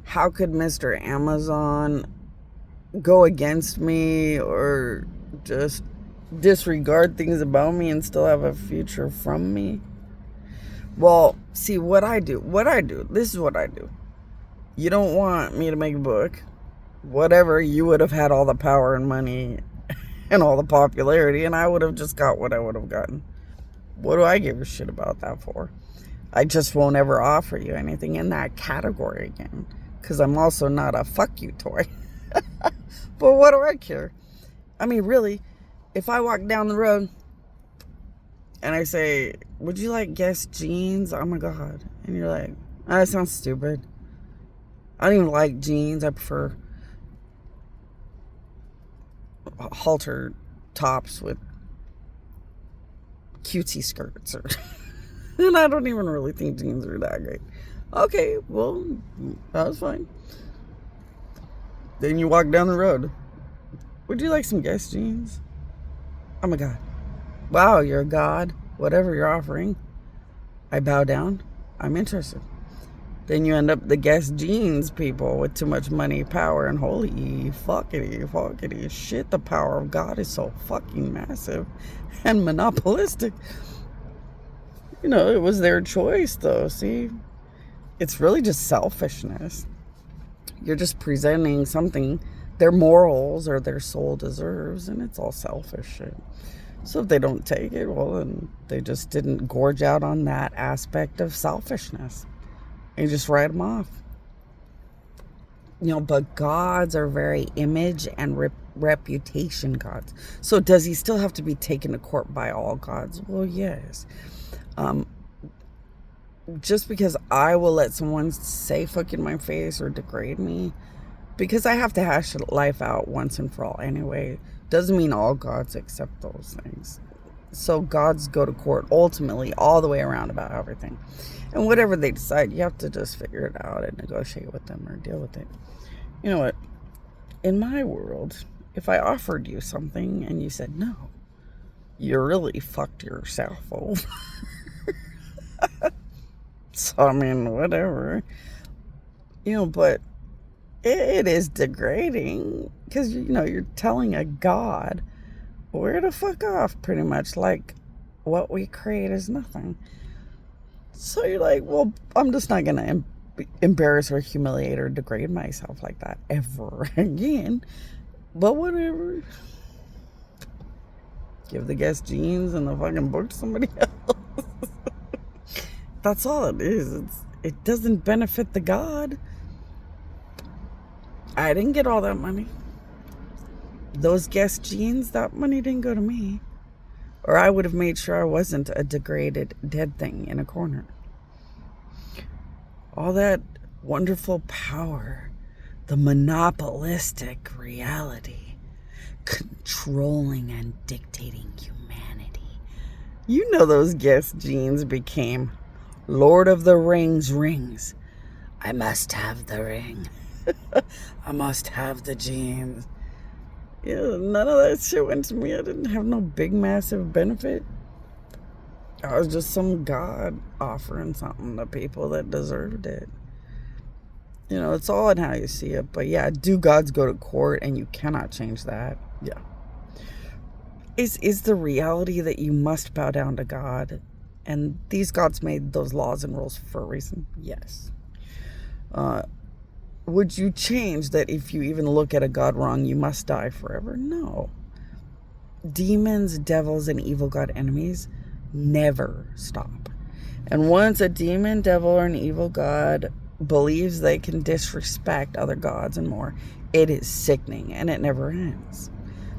how could Mr. Amazon go against me or just disregard things about me and still have a future from me? Well, see, what I do, this is what I do. You don't want me to make a book. Whatever, you would have had all the power and money and all the popularity, and I would have just got what I would have gotten. What do I give a shit about that for? I just won't ever offer you anything in that category again, because I'm also not a fuck you toy. But what do I care? I mean, really, if I walk down the road and I say, would you like Guess jeans? Oh my God. And you're like, oh, that sounds stupid. I don't even like jeans. I prefer halter tops with cutesy skirts. And I don't even really think jeans are that great. Okay, well, that was fine. Then you walk down the road. Would you like some Guess jeans? Oh my God. Wow, you're a god. Whatever you're offering. I bow down. I'm interested. Then you end up the Guess jeans people with too much money, power, and holy fuckity shit. The power of God is so fucking massive and monopolistic. You know, it was their choice though, see? It's really just selfishness. You're just presenting something their morals or their soul deserves, and it's all selfish shit. So if they don't take it, well, then they just didn't gorge out on that aspect of selfishness. And you just write them off. You know, but gods are very image and reputation gods. So does he still have to be taken to court by all gods? Well, yes. Just because I will let someone say fuck in my face or degrade me, because I have to hash life out once and for all anyway, doesn't mean all gods accept those things. So gods go to court ultimately all the way around about everything. And whatever they decide, you have to just figure it out and negotiate with them or deal with it. You know what? In my world, if I offered you something and you said no, you really fucked yourself over. So, I mean, whatever. You know, but it is degrading because, you know, you're telling a god where to fuck off, pretty much. Like, what we create is nothing. So you're like, well, I'm just not going to embarrass or humiliate or degrade myself like that ever again. But whatever. Give the Guess jeans and the fucking book to somebody else. That's all it is. It doesn't benefit the god. I didn't get all that money. Those Guess jeans, that money didn't go to me. Or I would have made sure I wasn't a degraded dead thing in a corner. All that wonderful power, the monopolistic reality, controlling and dictating humanity. You know those Guess jeans became Lord of the Rings rings. I must have the ring. I must have the jeans. Yeah, none of that shit went to me. I didn't have no big, massive benefit. I was just some god offering something to people that deserved it. You know, it's all in how you see it. But yeah, do gods go to court and you cannot change that? Yeah. Is the reality that you must bow down to God? And these gods made those laws and rules for a reason? Yes. Would you change that if you even look at a god wrong, you must die forever? No. Demons, devils, and evil god enemies never stop. And once a demon, devil, or an evil god believes they can disrespect other gods and more, it is sickening and it never ends.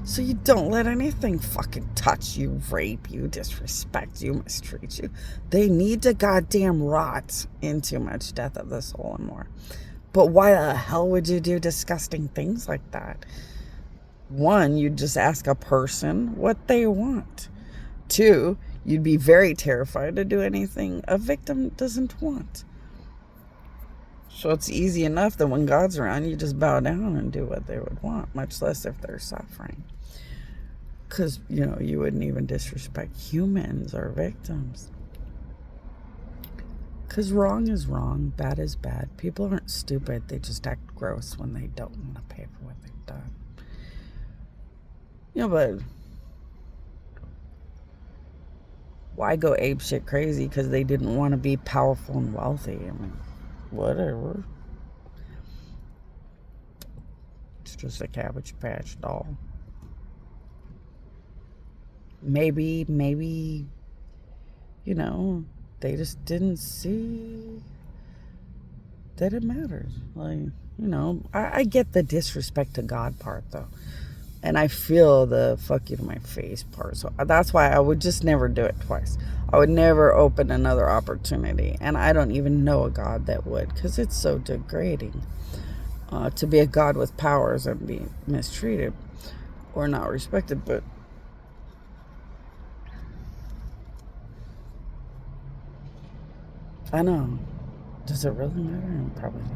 So you don't let anything fucking touch you, rape you, disrespect you, mistreat you. They need to goddamn rot in too much death of the soul and more. But why the hell would you do disgusting things like that? One, you'd just ask a person what they want. Two, you'd be very terrified to do anything a victim doesn't want. So it's easy enough that when God's around, you just bow down and do what they would want, much less if they're suffering. Because, you know, you wouldn't even disrespect humans or victims. Because wrong is wrong, bad is bad. People aren't stupid. They just act gross when they don't want to pay for what they've done. But why go apeshit crazy because they didn't want to be powerful and wealthy? I mean, whatever. It's just a Cabbage Patch doll. Maybe, they just didn't see that it matters. I get the disrespect to God part, though. And I feel the fuck you to my face part. So that's why I would just never do it twice. I would never open another opportunity. And I don't even know a God that would, because it's so degrading to be a God with powers and be mistreated or not respected. But I know. Does it really matter? Probably not.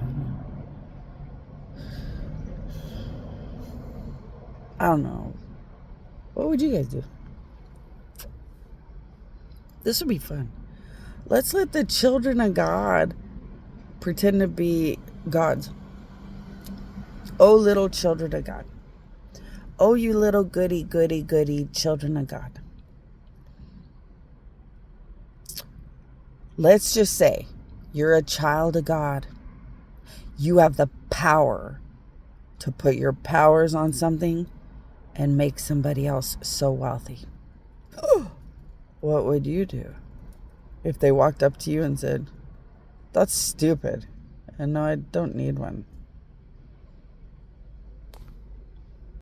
I don't know. What would you guys do? This would be fun. Let's let the children of God pretend to be gods. Oh, little children of God. Oh, you little goody children of God. Let's just say you're a child of God. You have the power to put your powers on something and make somebody else so wealthy. What would you do if they walked up to you and said, "That's stupid, and no, I don't need one"?